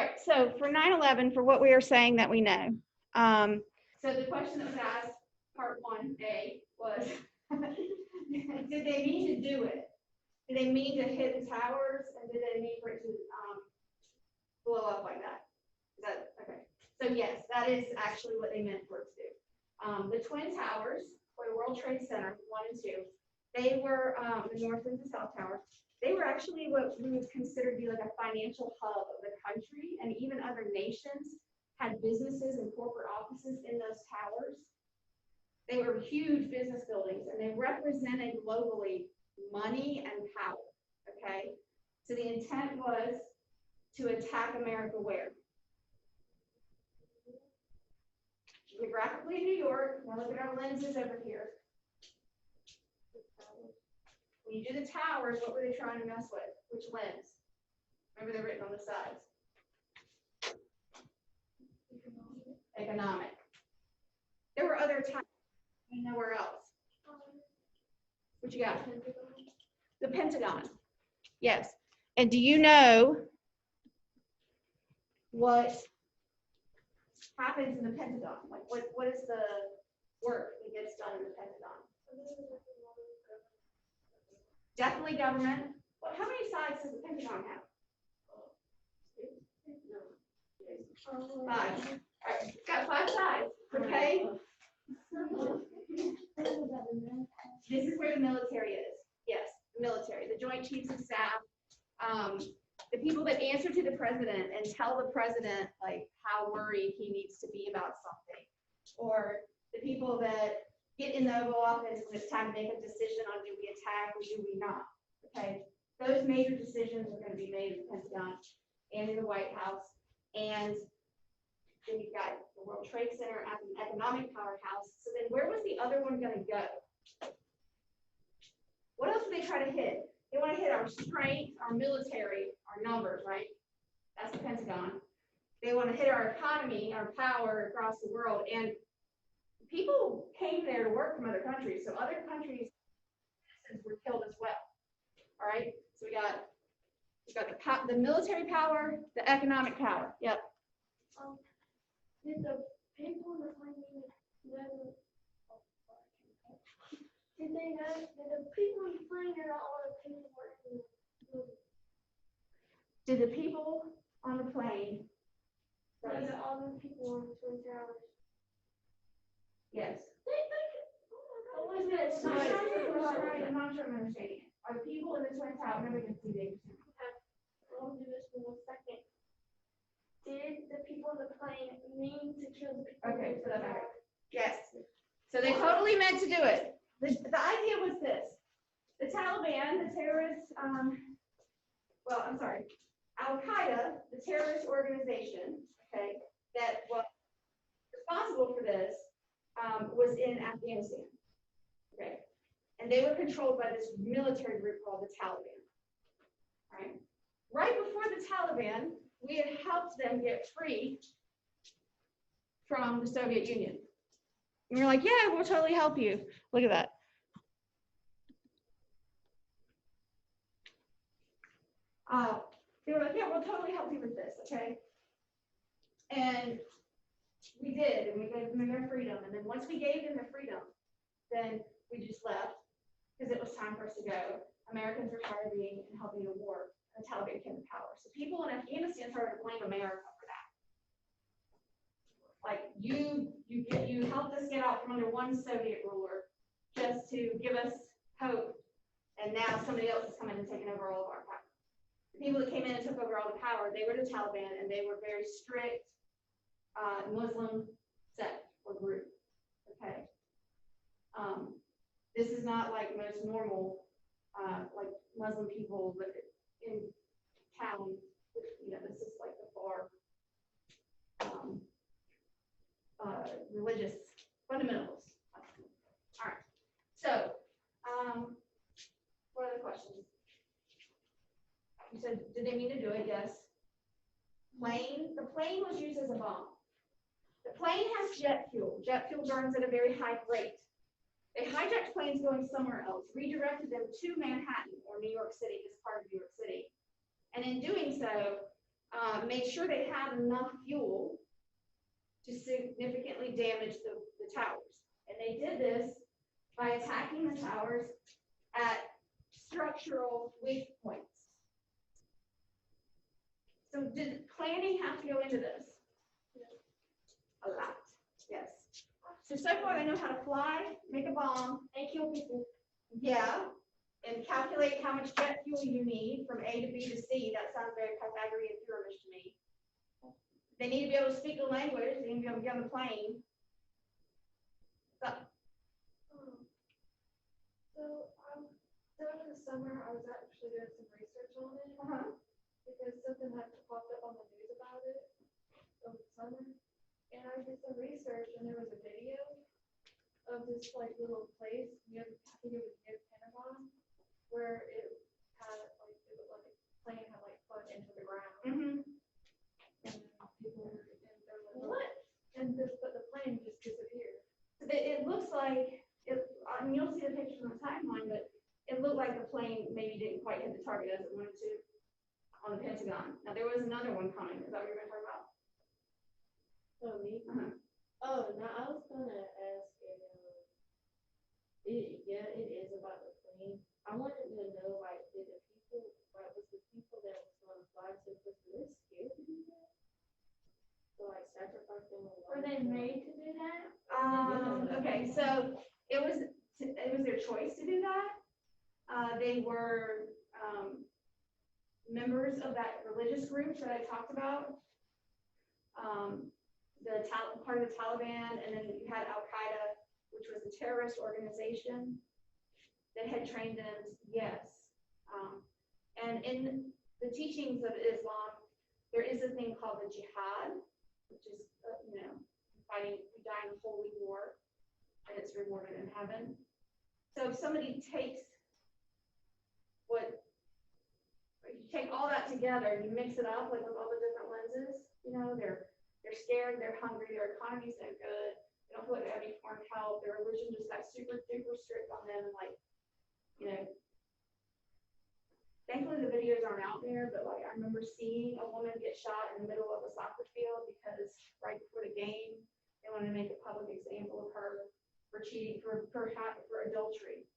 right, so for 9/11, for what we are saying that we know. So the question that was asked, part 1A, was, did they mean to do it? Did they mean to hit the towers, and did they mean for it to blow up like that? Is that okay? So yes, that is actually what they meant for it to do. The Twin Towers, or the World Trade Center 1 and 2, they were the North and the South Tower. They were actually what we would consider to be like a financial hub of the country, and even other nations had businesses and corporate offices in those towers. They were huge business buildings, and they represented globally money and power, okay? So the intent was to attack America where? Geographically, New York. Now look at our lenses over here. When you do the towers, what were they trying to mess with? Which lens? Remember they're written on the sides. Economic. There were other towers. Nowhere else. What you got? The Pentagon. Yes. And do you know what happens in the Pentagon? Like what is the work that gets done in the Pentagon? Definitely government. Well, how many sides does the Pentagon have? 5. All right, it's got 5 sides. Okay. This is where the military is. Yes, the military, the Joint Chiefs of Staff, the people that answer to the president and tell the president like how worried he needs to be about something, or the people that get in the Oval Office when it's time to make a decision on do we attack or do we not. Okay, those major decisions are going to be made in the Pentagon and in the White House, and then you've got the World Trade Center as an economic powerhouse. So then where was the other one going to go? What else do they try to hit? They want to hit our strength, our military, our numbers, right? That's the Pentagon. They want to hit our economy, our power across the world. And people came there to work from other countries. So other countries were killed as well. All right. So we got the military power, the economic power. Yep. Did the people in the plane know? Did they know? Did the people in the plane know all the people were in the building? Did the people on the plane? Know that all the people were in the Twin Towers? Yes. Oh my God. I'm not sure I'm understanding it. Are the people in the Twin Towers? Never can see the I'll do this in 1 second. Did the people in the plane mean to kill the people? Okay, so that's okay. Yes. So they totally meant to do it. The idea was this. The Taliban, the terrorists, Al-Qaeda, the terrorist organization, okay, that was responsible for this, was in Afghanistan. Okay. And they were controlled by this military group called the Taliban. Right? Right before the Taliban, we had helped them get free from the Soviet Union. And we were like, yeah, we'll totally help you. Look at that. They were like, yeah, we'll totally help you with this, okay? And we did, and we gave them their freedom. And then once we gave them their freedom, then we just left because it was time for us to go. Americans were tired of being and helping the war. The Taliban came to power. So people in Afghanistan started to blame America for that. Like you helped us get out from under one Soviet ruler just to give us hope, and now somebody else is coming and taking over all of our power. The people that came in and took over all the power, they were the Taliban, and they were very strict Muslim sect or group. Okay. This is not like most normal like Muslim people live in town. You know, this is like the far religious fundamentals. All right. So, what are the questions? You said, did they mean to do it? Yes. Plane. The plane was used as a bomb. The plane has jet fuel. Jet fuel burns at a very high rate. They hijacked planes going somewhere else, redirected them to Manhattan or New York City, this part of New York City. And in doing so, made sure they had enough fuel to significantly damage the towers. And they did this by attacking the towers at structural weak points. So did planning have to go into this? A lot, yes. So far they know how to fly, make a bomb, And kill people. yeah, and calculate how much jet fuel you need from A to B to C. That sounds very Pythagorean theorem to me. They need to be able to speak the language. They need to be able to get on the plane. During the summer, I was actually doing some research on it because something had popped up on the news about it over the summer. And I did some research, and there was a video of this like little place near, I think it was near Pentagon, where it had like it was like a plane had like flown into the ground, and people were and there was What? but the plane just disappeared. It looks like it. I mean, you'll see the pictures on the timeline, but it looked like the plane maybe didn't quite hit the target as it wanted to on the Pentagon. Now there was another one coming. Is that what you're going to talk about? Oh, me? Oh, no, I was gonna ask if, it is about the plane. I wanted to know, like, was the people that was gonna fly to the place, were they scared to do that? To, like, sacrifice them? Were they made to do that? Okay, so it was their choice to do that. They were members of that religious group that I talked about. Part of the Taliban, and then you had Al Qaeda, which was a terrorist organization that had trained them. Yes, and in the teachings of Islam, there is a thing called the jihad, which is fighting, you die in a holy war, and it's rewarded in heaven. So if somebody takes you take all that together and you mix it up like with all the different lenses, they're scared, they're hungry, their economy's no good, they don't feel like they have any foreign help, their religion just got super duper strict on them, and thankfully the videos aren't out there, but I remember seeing a woman get shot in the middle of a soccer field because right before the game, they wanted to make a public example of her for cheating, for adultery,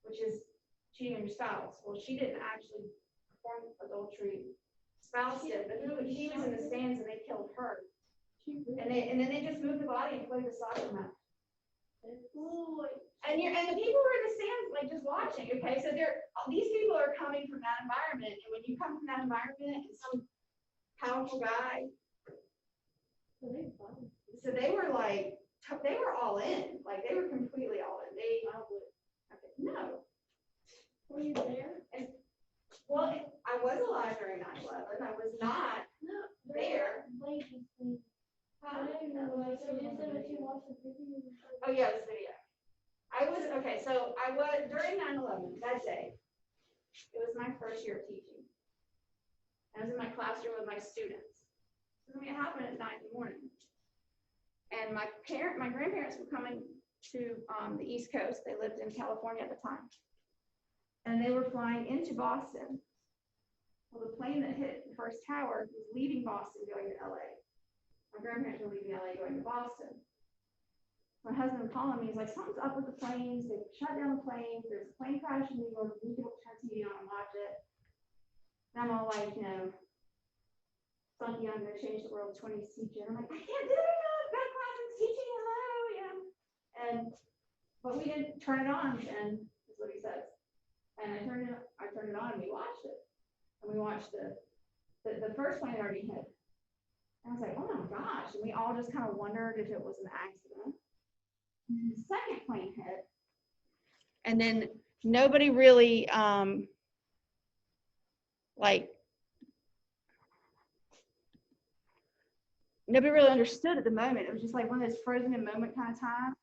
which is cheating on your spouse. Well, she didn't actually perform adultery. Spouse did, but he was in the stands and they killed her. And then they just moved the body and played the soccer match. And the people who are in the stands just watching. Okay, so these people are coming from that environment, and when you come from that environment and some powerful guy, so they were all in, they were completely all in. No. Were you there? Well, I was alive during 9/11. I was not there. Ladies, please. I don't know. So you said that you watched the video. Oh yeah, it was video. So I was during 9/11 that day. It was my first year of teaching. I was in my classroom with my students. It happened at 9 in the morning. And my grandparents were coming to the East Coast. They lived in California at the time. And they were flying into Boston. Well, the plane that hit the first tower was leaving Boston going to LA. My grandparents were leaving LA going to Boston. My husband calling me, he's like, something's up with the planes. They shut down the planes. There's a plane crash in New York. We need to turn TV on and watch it. And I'm all like, Funky, I'm going to change the world 20 teaching. I'm like, I can't do it. I've got classes teaching. Hello, but we didn't turn it on, and is what he says. And I turned it on, and we watched it. And we watched the first plane already hit. And I was like, oh my gosh. And we all just kind of wondered if it was an accident. And the second plane hit. And then nobody really, nobody really understood at the moment. It was just like one of those frozen in moment kind of time.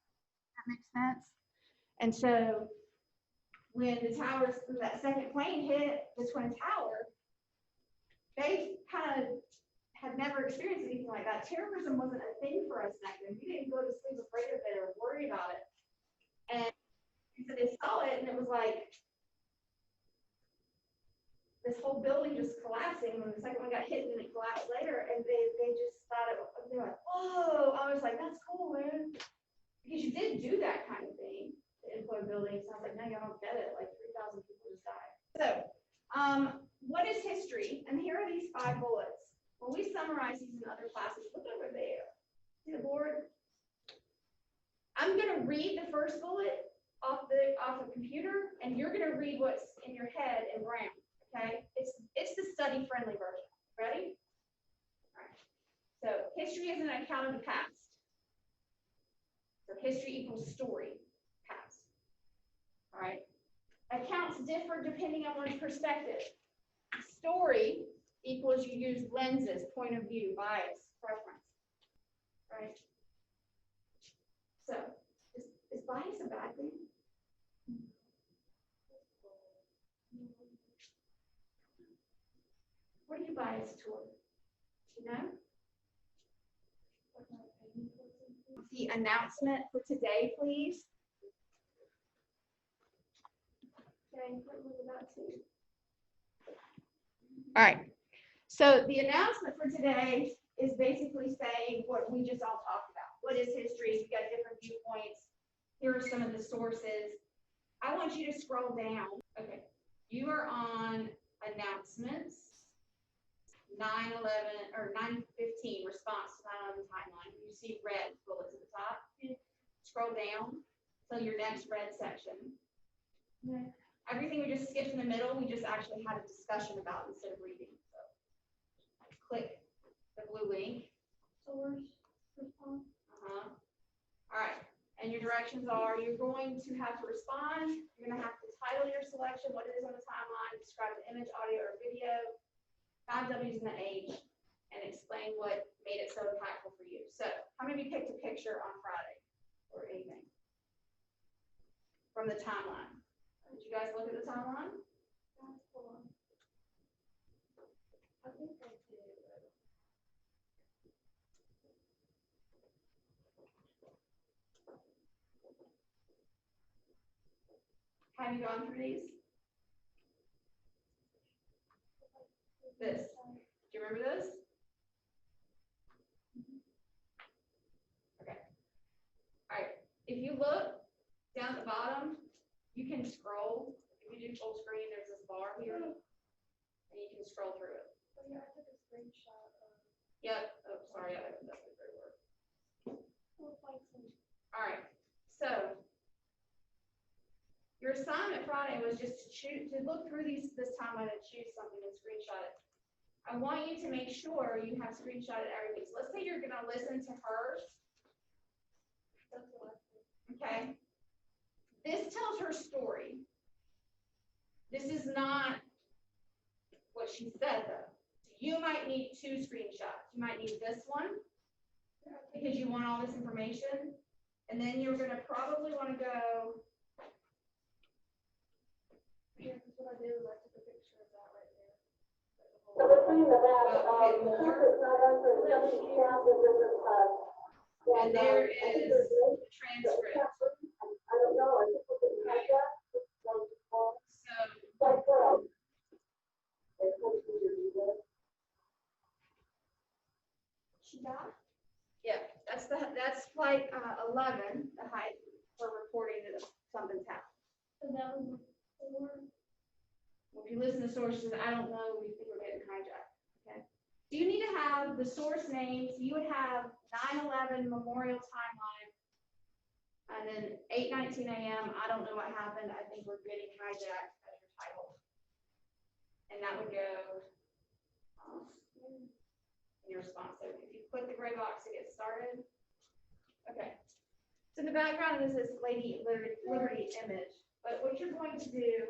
That makes sense. And so when that second plane hit the Twin Tower, they kind of had never experienced anything like that. Terrorism wasn't a thing for us back then. We didn't go to sleep afraid of it or worry about it. And so they saw it, and it was like this whole building just collapsing, when the second one got hit and then it collapsed later, and they just thought they were like, whoa, I was like, that's cool, man. Because you did do that kind of thing, the info buildings, and I was like, no, y'all don't get it, like 3,000 people just died. So, what is history? And here are these 5 bullets. When we summarize these in other classes, look over there. See the board? I'm gonna read the first bullet off a computer, and you're gonna read what's in your head in brown. Okay? It's the study-friendly version. Ready? All right. So history is an account of the past. So history equals story, past. All right. Accounts differ depending on one's perspective. Story equals you use lenses, point of view, bias, preference. Right? So, is bias a bad thing? What are you biased toward? You know? The announcement for today, please. Okay, what was about to? All right. So the announcement for today is basically saying what we just all talked about. What is history? You got different viewpoints. Here are some of the sources. I want you to scroll down. Okay. You are on announcements. 9/11 or 9/15 response to 9/11 timeline. You see red bullets at the top. Scroll down till your next red section. Yeah. Everything we just skipped in the middle, we just actually had a discussion about instead of reading. So click the blue link. Source response. All right. And your directions are you're going to have to respond. You're going to have to title your selection, what it is on the timeline, describe the image, audio, or video. 5 W's in the H, and explain what made it so impactful for you. So, how many of you picked a picture on Friday or anything from the timeline? Did you guys look at the timeline? I think I did. Have you gone through these? This. Do you remember this? Okay. All right. If you look down at the bottom, you can scroll. If you do full screen, there's this bar here, and you can scroll through it. Oh, yeah, I took a screenshot of. Yep. Oh, sorry. That's the great word. All right. So your assignment Friday was just to look through this timeline and choose something and screenshot it. I want you to make sure you have screenshotted everything. So let's say you're going to listen to hers. Okay. This tells her story. This is not what she said, though. So you might need 2 screenshots. You might need this one because you want all this information. And then you're going to probably want to go. Yeah, because what I did was I took a picture of that right there. So between the back, Okay, more. And there is the transcript. I don't know, I think we can have that. So She got? yeah, that's flight 11, the height for reporting that something's happened. So that was before. Well, if you listen to sources, I don't know, we think we're getting hijacked. Okay. So you need to have the source names. You would have 9/11 memorial timeline, and then 8:19 a.m. I don't know what happened. I think we're getting hijacked as your title, and that would go in your response. So if you click the gray box to get started, okay. So in the background is this Lady Liberty image, but what you're going to do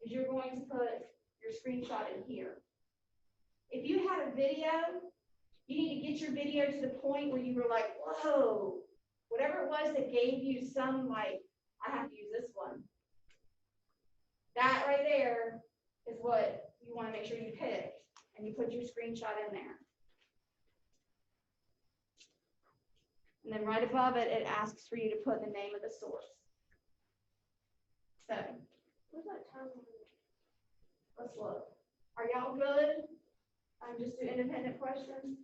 is you're going to put your screenshot in here. If you had a video, you need to get your video to the point where you were like, whoa, whatever it was that gave you some like, I have to use this one. That right there is what you want to make sure you pick, and you put your screenshot in there. And then right above it, it asks for you to put the name of the source. So, Where's that timeline? let's look. Are y'all good? Just do independent questions?